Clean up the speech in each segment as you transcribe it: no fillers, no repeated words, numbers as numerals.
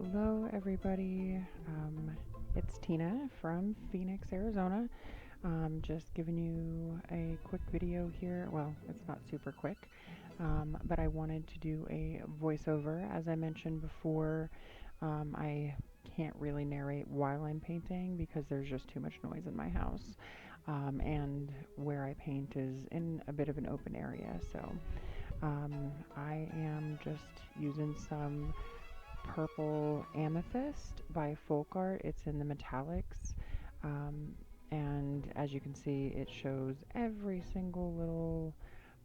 Hello, everybody. It's Tina from Phoenix, Arizona. Just giving you a quick video here. Well, it's not super quick, but I wanted to do a voiceover. As I mentioned before, I can't really narrate while I'm painting because there's just too much noise in my house. And where I paint is in a bit of an open area, so I am just using some purple amethyst by Folk Art. It's in the metallics. And as you can see, it shows every single little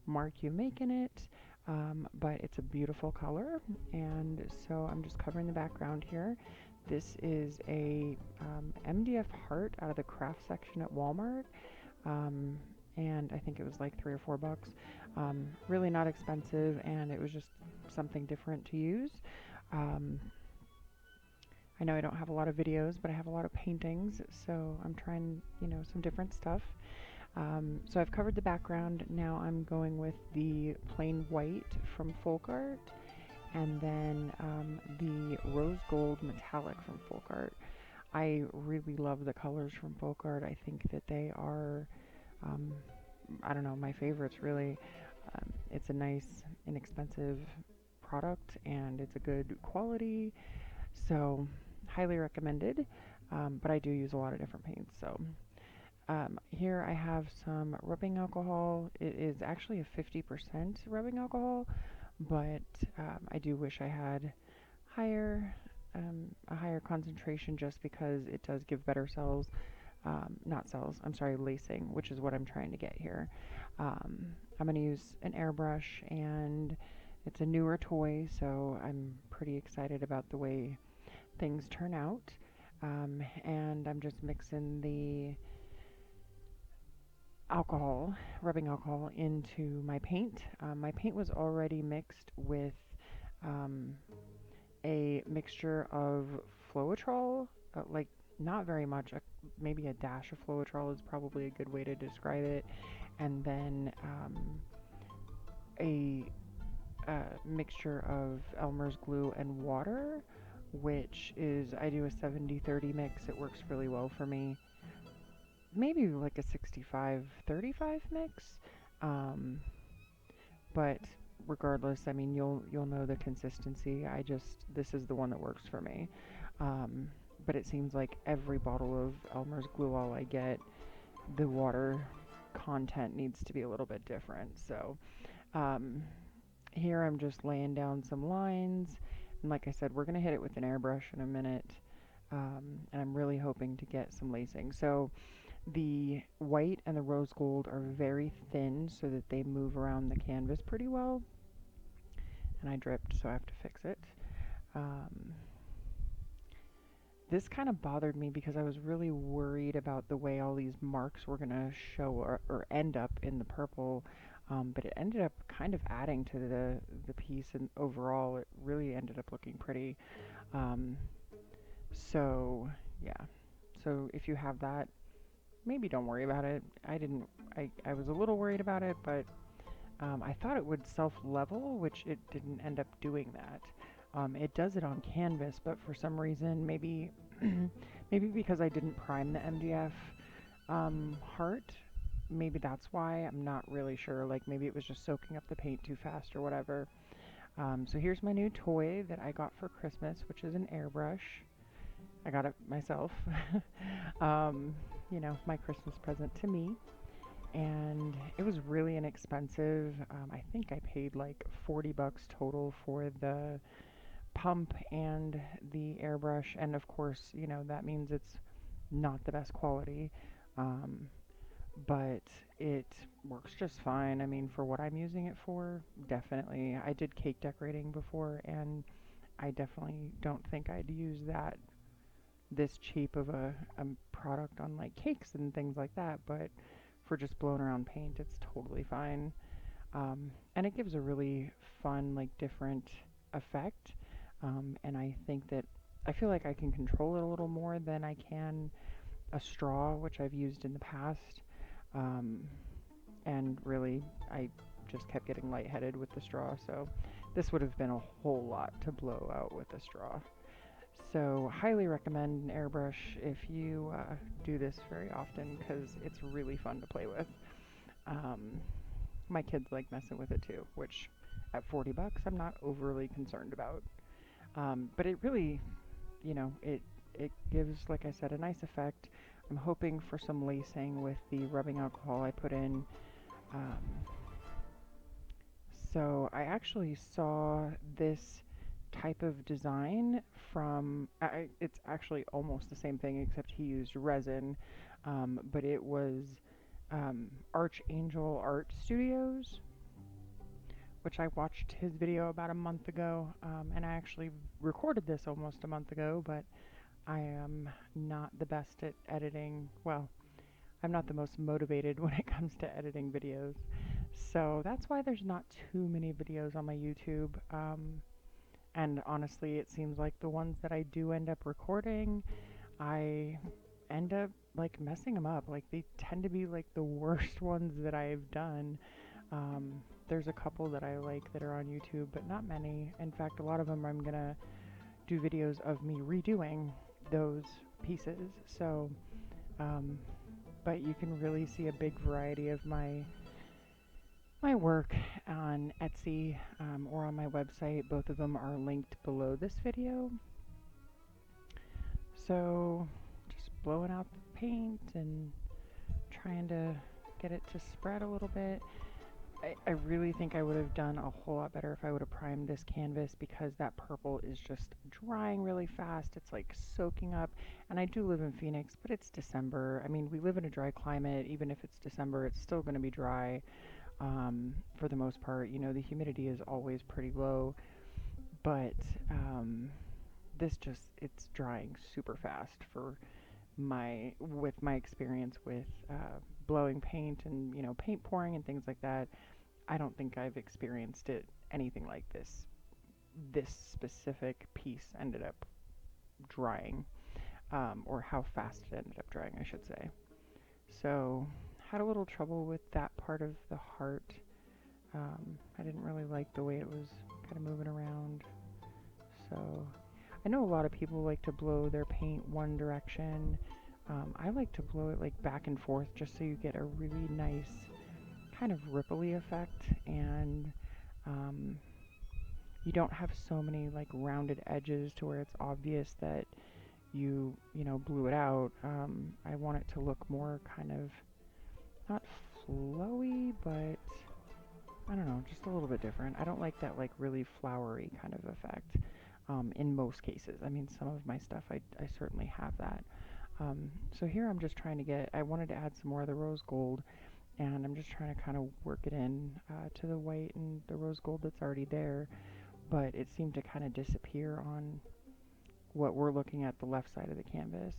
mark you make in it. But it's a beautiful color. And so I'm just covering the background here. This is a MDF heart out of the craft section at Walmart. And I think it was like $3 or $4. Really not expensive, and it was just something different to use. Um, I know I don't have a lot of videos, but I have a lot of paintings, so I'm trying, some different stuff. So I've covered the background. Now I'm going with the plain white from Folk Art, and then the rose gold metallic from Folk Art. I really love the colors from Folk Art. I think that they are, I don't know, my favorites really. It's a nice, inexpensive product, and it's a good quality, so highly recommended. But I do use a lot of different paints. So here I have some rubbing alcohol. It is actually a 50% rubbing alcohol, but I do wish I had higher a higher concentration, just because it does give better cells. Not cells, I'm sorry, lacing, which is what I'm trying to get here. I'm going to use an airbrush, and it's a newer toy, so I'm pretty excited about the way things turn out. And I'm just mixing the alcohol, rubbing alcohol, into my paint. My paint was already mixed with um, a mixture of Floetrol, like not very much, maybe a dash of Floetrol is probably a good way to describe it, and then a mixture of Elmer's glue and water, which is, I do a 70-30 mix. It works really well for me. Maybe like a 65-35 mix. But regardless, I mean, you'll know the consistency. This is the one that works for me. But it seems like every bottle of Elmer's glue all I get, the water content needs to be a little bit different. So here I'm just laying down some lines, and like I said, we're going to hit it with an airbrush in a minute, and I'm really hoping to get some lacing. So the white and the rose gold are very thin so that they move around the canvas pretty well, and I dripped, so I have to fix it. This kind of bothered me because I was really worried about the way all these marks were going to show or end up in the purple, but it ended up kind of adding to the piece, and overall it really ended up looking pretty. Um, so yeah, so if you have that, maybe don't worry about it. I was a little worried about it, but I thought it would self-level, which it didn't end up doing that. It does it on canvas, but for some reason, maybe maybe because I didn't prime the MDF heart, maybe that's why. I'm not really sure. Like, maybe it was just soaking up the paint too fast or whatever. So here's my new toy that I got for Christmas, which is an airbrush. I got it myself. My Christmas present to me. And it was really inexpensive. I think I paid like $40 total for the pump and the airbrush, and of course, that means it's not the best quality, but it works just fine. I mean, for what I'm using it for, definitely. I did cake decorating before, and I definitely don't think I'd use this cheap of a product on like cakes and things like that, but for just blown around paint, it's totally fine. And it gives a really fun, like, different effect. And I think that I feel like I can control it a little more than I can a straw, which I've used in the past. Um, and really, I just kept getting lightheaded with the straw, so this would have been a whole lot to blow out with a straw. So highly recommend an airbrush if you do this very often, because it's really fun to play with. Um, my kids like messing with it too, which at 40 bucks I'm not overly concerned about. But it really, it gives, like I said, a nice effect. I'm hoping for some lacing with the rubbing alcohol I put in. Um, so I actually saw this type of design from, it's actually almost the same thing except he used resin, but it was Archangel Art Studios, which I watched his video about a month ago, and I actually recorded this almost a month ago, but I am not the best at editing. Well, I'm not the most motivated when it comes to editing videos. So that's why there's not too many videos on my YouTube. And honestly, it seems like the ones that I do end up recording, I end up like messing them up. Like they tend to be like the worst ones that I've done. There's a couple that I like that are on YouTube, but not many. In fact, a lot of them I'm gonna do videos of me redoing those pieces. So, but you can really see a big variety of my work on Etsy or on my website. Both of them are linked below this video. So just blowing out the paint and trying to get it to spread a little bit. I really think I would have done a whole lot better if I would have primed this canvas, because that purple is just drying really fast. It's like soaking up. And I do live in Phoenix, but it's December. I mean, we live in a dry climate. Even if it's December, it's still going to be dry for the most part. You know, the humidity is always pretty low, but this just, it's drying super fast for with my experience with blowing paint and, paint pouring and things like that. I don't think I've experienced it anything like this. This specific piece ended up drying, or how fast it ended up drying, I should say. So, had a little trouble with that part of the heart. I didn't really like the way it was kind of moving around. So, I know a lot of people like to blow their paint one direction. I like to blow it like back and forth just so you get a really nice kind of ripply effect, and you don't have so many like rounded edges to where it's obvious that you blew it out. I want it to look more kind of not flowy, but I don't know, just a little bit different. I don't like that like really flowery kind of effect in most cases. I mean, some of my stuff I certainly have that. So here I'm just trying to I wanted to add some more of the rose gold, and I'm just trying to kind of work it in to the white and the rose gold that's already there, but it seemed to kind of disappear on what we're looking at the left side of the canvas.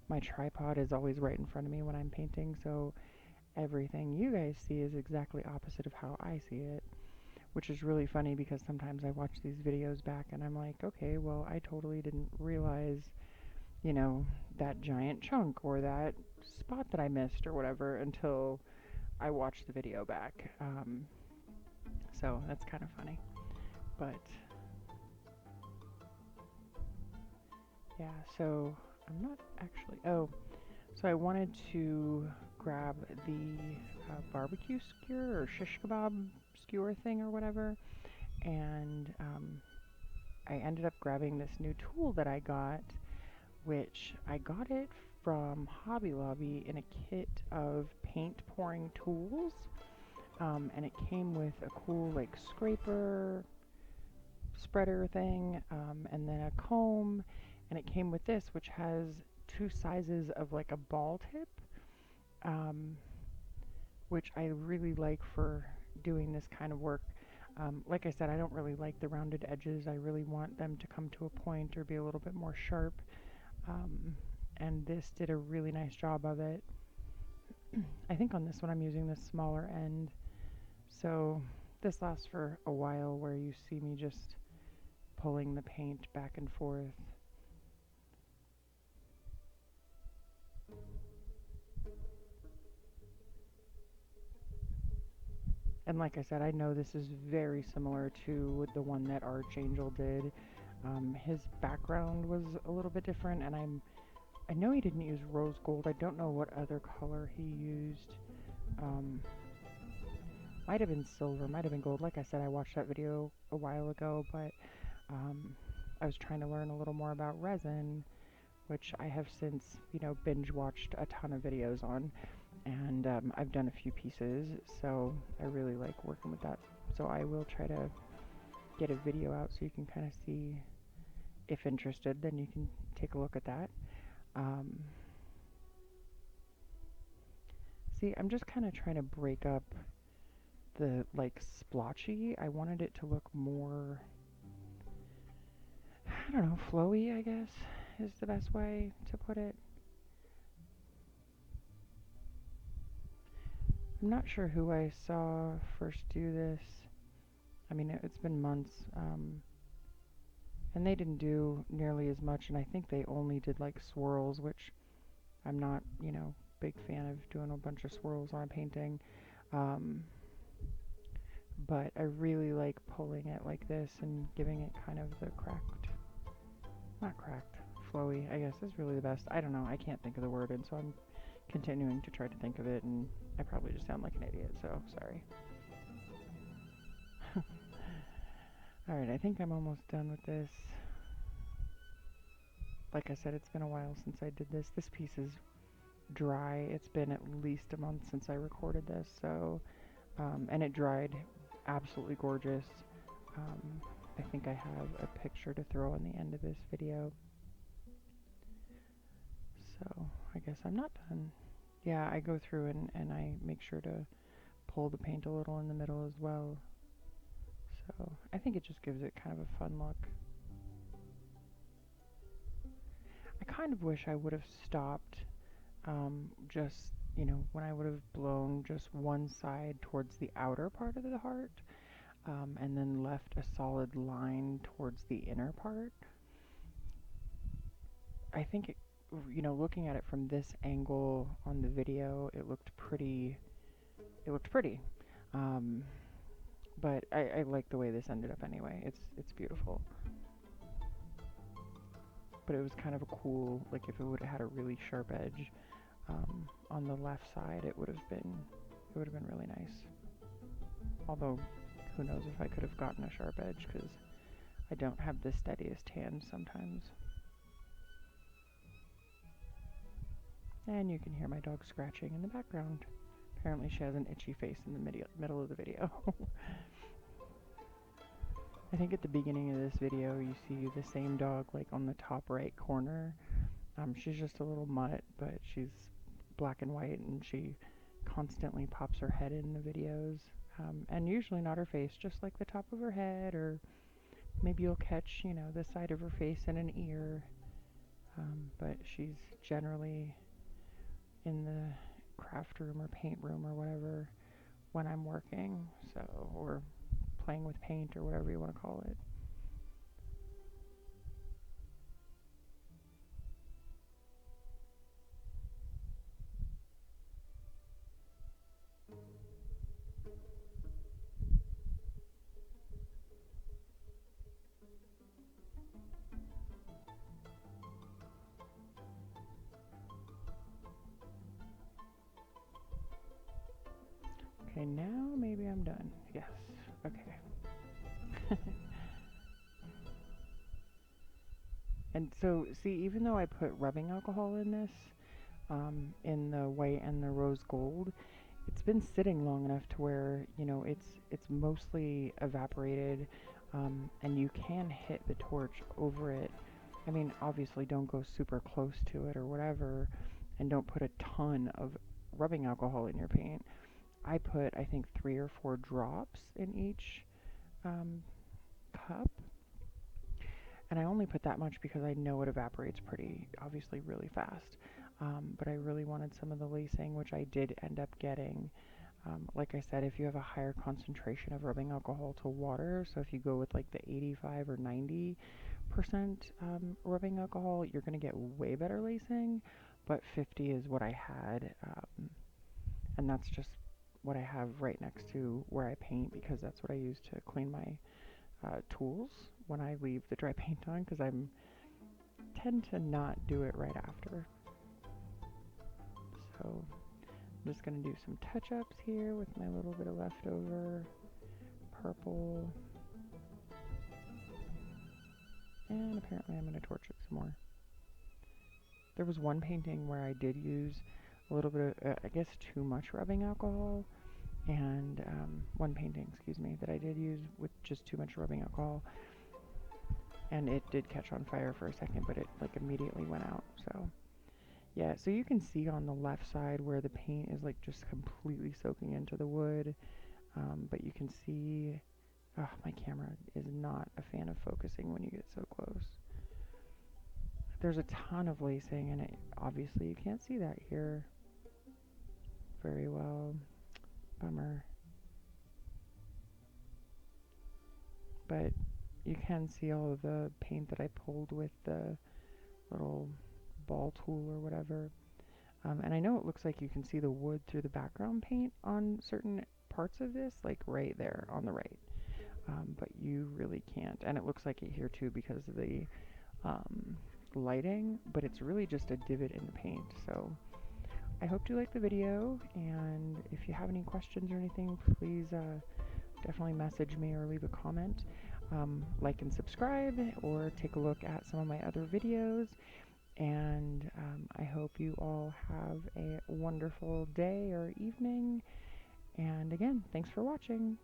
My tripod is always right in front of me when I'm painting, so everything you guys see is exactly opposite of how I see it, which is really funny because sometimes I watch these videos back and I'm like, okay, well, I totally didn't realize, that giant chunk or that spot that I missed or whatever until I watched the video back. So that's kind of funny. But yeah, so I'm not actually, so I wanted to grab the barbecue skewer or shish kebab skewer thing or whatever, and I ended up grabbing this new tool that I got, which I got it from Hobby Lobby in a kit of paint pouring tools, and it came with a cool like scraper spreader thing, and then a comb, and it came with this, which has two sizes of like a ball tip, which I really like for doing this kind of work. Like I said, I don't really like the rounded edges. I really want them to come to a point or be a little bit more sharp. And this did a really nice job of it. I think on this one I'm using the smaller end. So this lasts for a while, where you see me just pulling the paint back and forth. And like I said, I know this is very similar to the one that Archangel did. His background was a little bit different, and I know he didn't use rose gold. I don't know what other color he used. Um, might have been silver, might have been gold. Like I said, I watched that video a while ago, but I was trying to learn a little more about resin, which I have since, binge watched a ton of videos on, and I've done a few pieces, so I really like working with that. So I will try to get a video out so you can kind of see. If interested, then you can take a look at that. Um, See, I'm just kind of trying to break up the like splotchy. I wanted it to look more, I don't know, flowy, I guess is the best way to put it. I'm not sure who I saw first do this. I mean, it's been months, and they didn't do nearly as much, and I think they only did like swirls, which I'm not, big fan of doing a bunch of swirls on a painting. Um, but I really like pulling it like this and giving it kind of the not cracked, flowy, I guess is really the best. I don't know, I can't think of the word, and so I'm continuing to try to think of it, and I probably just sound like an idiot, so sorry. Alright, I think I'm almost done with this. Like I said, it's been a while since I did this. This piece is dry. It's been at least a month since I recorded this, so, and it dried absolutely gorgeous. I think I have a picture to throw on the end of this video. So I guess I'm not done. Yeah, I go through and I make sure to pull the paint a little in the middle as well. So I think it just gives it kind of a fun look. I kind of wish I would have stopped just, when I would have blown just one side towards the outer part of the heart, and then left a solid line towards the inner part. I think it, looking at it from this angle on the video, it looked pretty. But I like the way this ended up anyway. It's beautiful. But it was kind of a cool, like if it would have had a really sharp edge on the left side, it would have been really nice. Although, who knows if I could have gotten a sharp edge, because I don't have the steadiest hands sometimes. And you can hear my dog scratching in the background. Apparently she has an itchy face in the middle of the video. I think at the beginning of this video you see the same dog like on the top right corner. She's just a little mutt, but she's black and white, and she constantly pops her head in the videos. And usually not her face, just like the top of her head, or maybe you'll catch, the side of her face and an ear. But she's generally in the craft room or paint room or whatever when I'm working, so, or playing with paint or whatever you want to call it. Okay, now maybe I'm done. Yes. Okay. And so, see, even though I put rubbing alcohol in this, in the white and the rose gold, it's been sitting long enough to where, it's mostly evaporated, and you can hit the torch over it. I mean, obviously don't go super close to it or whatever, and don't put a ton of rubbing alcohol in your paint. I put, I think, 3 or 4 drops in each cup, and I only put that much because I know it evaporates obviously really fast. But I really wanted some of the lacing, which I did end up getting. Like I said, if you have a higher concentration of rubbing alcohol to water, so if you go with like the 85 or 90% rubbing alcohol, you're going to get way better lacing, but 50 is what I had, and that's just what I have right next to where I paint, because that's what I use to clean my tools when I leave the dry paint on, because I tend to not do it right after. So I'm just going to do some touch-ups here with my little bit of leftover purple. And apparently I'm going to torch it some more. There was one painting where I did use a little bit of, I guess, too much rubbing alcohol. And one painting, excuse me, that I did use with just too much rubbing alcohol. And it did catch on fire for a second, but it like immediately went out. So yeah, so you can see on the left side where the paint is like just completely soaking into the wood. But you can see, oh, my camera is not a fan of focusing when you get so close. There's a ton of lacing, and obviously you can't see that here very well. Bummer. But you can see all of the paint that I pulled with the little ball tool or whatever. And I know it looks like you can see the wood through the background paint on certain parts of this, like right there on the right. But you really can't. And it looks like it here too because of the lighting, but it's really just a divot in the paint. So I hope you liked the video, and if you have any questions or anything, please definitely message me or leave a comment. Like and subscribe, or take a look at some of my other videos. And I hope you all have a wonderful day or evening. And again, thanks for watching.